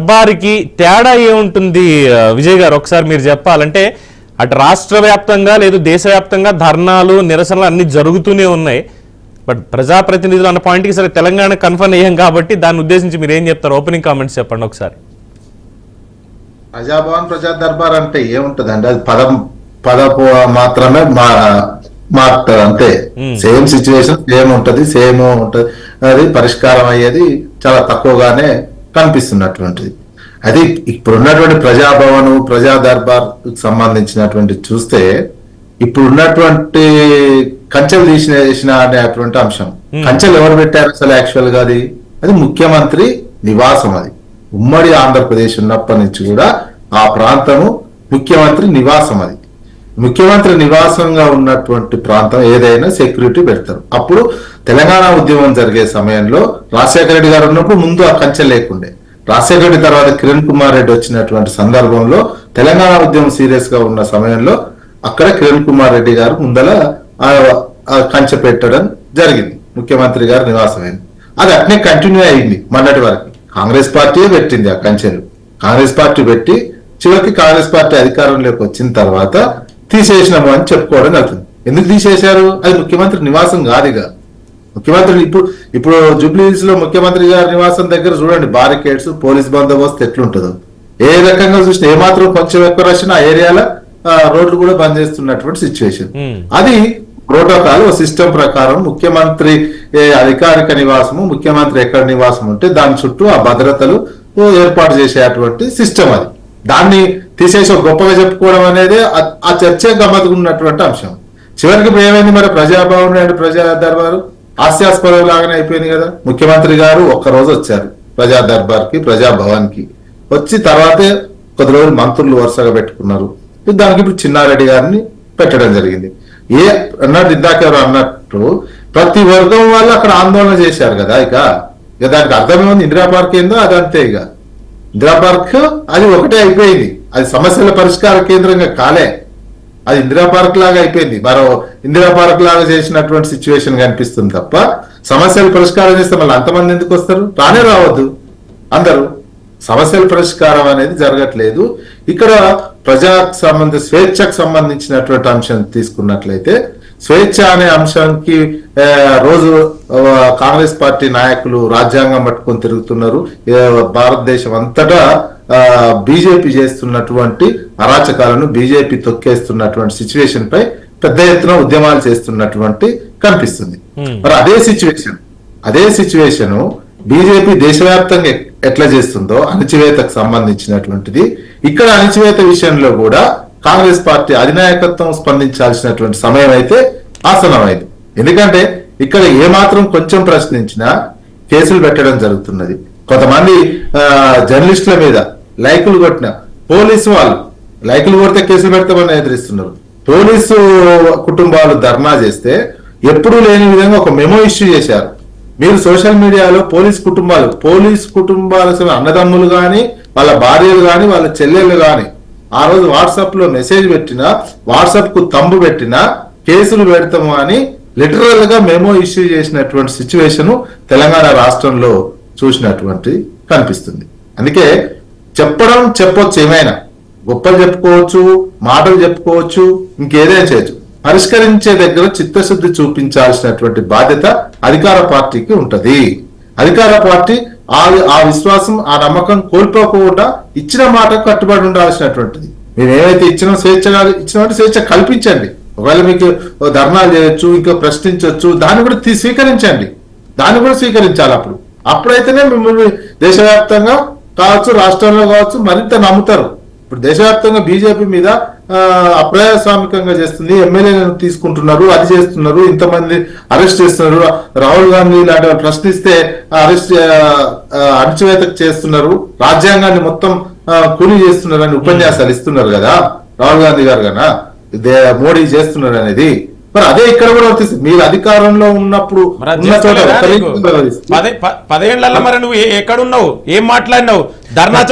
దర్బార్కి తేడా ఏముంటుంది విజయ్ గారు? ఒకసారి మీరు చెప్పాలంటే అటు రాష్ట్ర వ్యాప్తంగా లేదు దేశవ్యాప్తంగా ధర్నాలు నిరసనలు అన్ని జరుగుతూనే ఉన్నాయి. బట్ ప్రజాప్రతినిధులు అన్న పాయింట్కి సరే తెలంగాణ కన్ఫర్మ్ అయ్యాం కాబట్టి దాన్ని ఉద్దేశించి మీరు ఏం చెప్తారు? ఓపెనింగ్ కామెంట్స్ చెప్పండి ఒకసారి. ప్రజాభవన్ ప్రజా దర్బార్ అంటే ఏముంటదండి, అది పదపు మాత్రమే మారుతుంది అంతే. సేమ్ సిచ్యువేషన్ సేమ్ ఉంటది, సేమ్ ఉంటది. అది పరిష్కారం అయ్యేది చాలా తక్కువగానే కనిపిస్తున్నటువంటిది. అది ఇప్పుడున్నటువంటి ప్రజాభవన్ ప్రజా దర్బార్ సంబంధించినటువంటి చూస్తే ఇప్పుడు ఉన్నటువంటి కంచెలు తీసేసిన అనేటువంటి అంశం. కంచెలు ఎవరు పెట్టారు అసలు? యాక్చువల్ గా అది ముఖ్యమంత్రి నివాసం. అది ఉమ్మడి ఆంధ్రప్రదేశ్ ఉన్నప్పటి నుంచి కూడా ఆ ప్రాంతము ముఖ్యమంత్రి నివాసం. అది ముఖ్యమంత్రి నివాసంగా ఉన్నటువంటి ప్రాంతం ఏదైనా సెక్యూరిటీ పెడతారు. అప్పుడు తెలంగాణ ఉద్యమం జరిగే సమయంలో రాజశేఖర రెడ్డి గారు ఉన్నప్పుడు ముందు ఆ కంచె లేకుండే. రాజశేఖర రెడ్డి తర్వాత కిరణ్ కుమార్ రెడ్డి వచ్చినటువంటి సందర్భంలో తెలంగాణ ఉద్యమం సీరియస్ గా ఉన్న సమయంలో అక్కడ కిరణ్ కుమార్ రెడ్డి గారు ముందల కంచె పెట్టడం జరిగింది. ముఖ్యమంత్రి గారు నివాసమైంది. అది అట్నే కంటిన్యూ అయింది మొన్నటి వరకు. కాంగ్రెస్ పార్టీయే పెట్టింది ఆ కంచెలు. కాంగ్రెస్ పార్టీ పెట్టి చివరికి కాంగ్రెస్ పార్టీ అధికారంలోకి వచ్చిన తర్వాత తీసేసినాము అని చెప్పుకోవడం జరుగుతుంది. ఎందుకు తీసేశారు? అది ముఖ్యమంత్రి నివాసం కాదుగా. ముఖ్యమంత్రి ఇప్పుడు జూబ్లీహిల్స్ లో ముఖ్యమంత్రి గారి నివాసం దగ్గర చూడండి, బారికేడ్స్, పోలీస్ బందోబస్తు ఎట్లుంటుందో. ఏ రకంగా చూసినా ఏమాత్రం కొంచెం ఎక్కువ రషణ ఆ ఏరియాలో రోడ్లు కూడా బంద్ చేస్తున్నటువంటి సిచ్యువేషన్. అది ప్రోటోకాల్ సిస్టమ్ ప్రకారం ముఖ్యమంత్రి అధికారిక నివాసము, ముఖ్యమంత్రి ఎక్కడ నివాసం ఉంటే దాని చుట్టూ ఆ భద్రతలు ఏర్పాటు చేసేటువంటి సిస్టమ్. అది దాన్ని తీసేసి గొప్పగా చెప్పుకోవడం అనేది ఆ చర్చే గమ్మత్తుకున్నటువంటి అంశం. చివరికి ఇప్పుడు ఏమైంది మరి? ప్రజాభవన్ అండ్ ప్రజా దర్బారు హాస్యాస్పదం లాగానే అయిపోయింది కదా. ముఖ్యమంత్రి గారు ఒక్కరోజు వచ్చారు ప్రజా దర్బార్ కి, ప్రజాభవన్ కి వచ్చి తర్వాతే కొద్ది రోజులు మంత్రులు వరుసగా పెట్టుకున్నారు. దానికి ఇప్పుడు చిన్నారెడ్డి గారిని పెట్టడం జరిగింది. అన్నట్టు ఇందాక ఎవరు అన్నట్టు ప్రతి వర్గం వాళ్ళు అక్కడ ఆందోళన చేశారు కదా. ఇక దానికి అర్థమేముంది? ఇందిరా పార్క్ ఏందో అదంతే. ఇక ఇందిరా పార్క్ అది ఒకటే అయిపోయింది. అది సమస్యల పరిష్కార కేంద్రంగా కాలే, అది ఇందిరా పార్క్ లాగా అయిపోయింది. మరో ఇందిరా పార్క్ లాగా చేసినటువంటి సిచ్యువేషన్ కనిపిస్తుంది తప్ప సమస్యలు పరిష్కారం చేస్తే మళ్ళీ అంతమంది ఎందుకు వస్తారు? రానే రావద్దు అందరూ. సమస్యల పరిష్కారం అనేది జరగట్లేదు. ఇక్కడ స్వేచ్ఛకు సంబంధించినటువంటి అంశం తీసుకున్నట్లయితే స్వేచ్ఛ అనే అంశానికి రోజు కాంగ్రెస్ పార్టీ నాయకులు రాజ్యాంగం పట్టుకొని తిరుగుతున్నారు. భారతదేశం అంతటా బీజేపీ చేస్తున్నటువంటి అరాచకాలను బీజేపీ తొక్కేస్తున్నటువంటి సిచ్యువేషన్ పై పెద్ద ఎత్తున ఉద్యమాలు చేస్తున్నటువంటి కనిపిస్తుంది. మరి అదే సిచ్యువేషన్ బీజేపీ దేశవ్యాప్తంగా ఎట్లా చేస్తుందో అణచివేతకు సంబంధించినటువంటిది ఇక్కడ అణచివేత విషయంలో కూడా కాంగ్రెస్ పార్టీ అధినాయకత్వం స్పందించాల్సినటువంటి సమయం అయితే ఆసనమైంది. ఎందుకంటే ఇక్కడ ఏమాత్రం కొంచెం ప్రశ్నించినా కేసులు పెట్టడం జరుగుతున్నది. కొంతమంది జర్నలిస్టుల మీద లైకులు కొట్టిన పోలీసు వాళ్ళు లైకులు కొడితే కేసులు పెడతామని ఎదురిస్తున్నారు. పోలీసు కుటుంబాలు ధర్నా చేస్తే ఎప్పుడూ లేని విధంగా ఒక మెమో ఇష్యూ చేశారు. మీరు సోషల్ మీడియాలో పోలీస్ కుటుంబాల అన్నదమ్ములు గాని, వాళ్ళ భార్యలు గాని, వాళ్ళ చెల్లెళ్ళు గాని ఆ రోజు వాట్సాప్ లో మెసేజ్ పెట్టినా, వాట్సాప్ కు తంబు పెట్టినా కేసులు పెడతాము అని లిటరల్ గా మెమో ఇష్యూ చేసినటువంటి సిచ్యువేషన్ తెలంగాణ రాష్ట్రంలో చూసినటువంటి కనిపిస్తుంది. అందుకే చెప్పొచ్చు, ఏమైనా గొప్పలు చెప్పుకోవచ్చు, మాటలు చెప్పుకోవచ్చు, ఇంకేదైనా చేయొచ్చు. పరిష్కరించే దగ్గర చిత్తశుద్ధి చూపించాల్సినటువంటి బాధ్యత అధికార పార్టీకి ఉంటది. అధికార పార్టీ ఆ విశ్వాసం, ఆ నమ్మకం కోల్పోకుండా ఇచ్చిన మాటకు కట్టుబడి ఉండాల్సినటువంటిది. మీరు ఏమైతే ఇచ్చినటువంటి స్వేచ్ఛ కల్పించండి. ఒకవేళ మీకు ధర్నాలు చేయొచ్చు, ఇంకా ప్రశ్నించవచ్చు, దాన్ని కూడా స్వీకరించాలి. అప్పుడైతేనే మిమ్మల్ని దేశవ్యాప్తంగా కావచ్చు, రాష్ట్రంలో కావచ్చు మరింత నమ్ముతారు. ఇప్పుడు దేశవ్యాప్తంగా బీజేపీ మీద అప్రజాస్వామికంగా చేస్తుంది, ఎమ్మెల్యేలను తీసుకుంటున్నారు, అది చేస్తున్నారు, ఇంతమంది అరెస్ట్ చేస్తున్నారు, రాహుల్ గాంధీ ఇలాంటి ప్రశ్నిస్తే అణచివేతకు చేస్తున్నారు, రాజ్యాంగాన్ని మొత్తం కూలి చేస్తున్నారు అని ఉపన్యాసాలు ఇస్తున్నారు కదా రాహుల్ గాంధీ గారు కన్నా మోడీ చేస్తున్నారు అనేది. మరి అదే ఇక్కడ కూడా వర్తిస్తుంది. మీరు అధికారంలో ఉన్నప్పుడు ఉన్న చోట 10 ఏళ్లలో మరి నువ్వు ఎక్కడున్నావు, ఏం మాట్లాడినావు? ధర్నా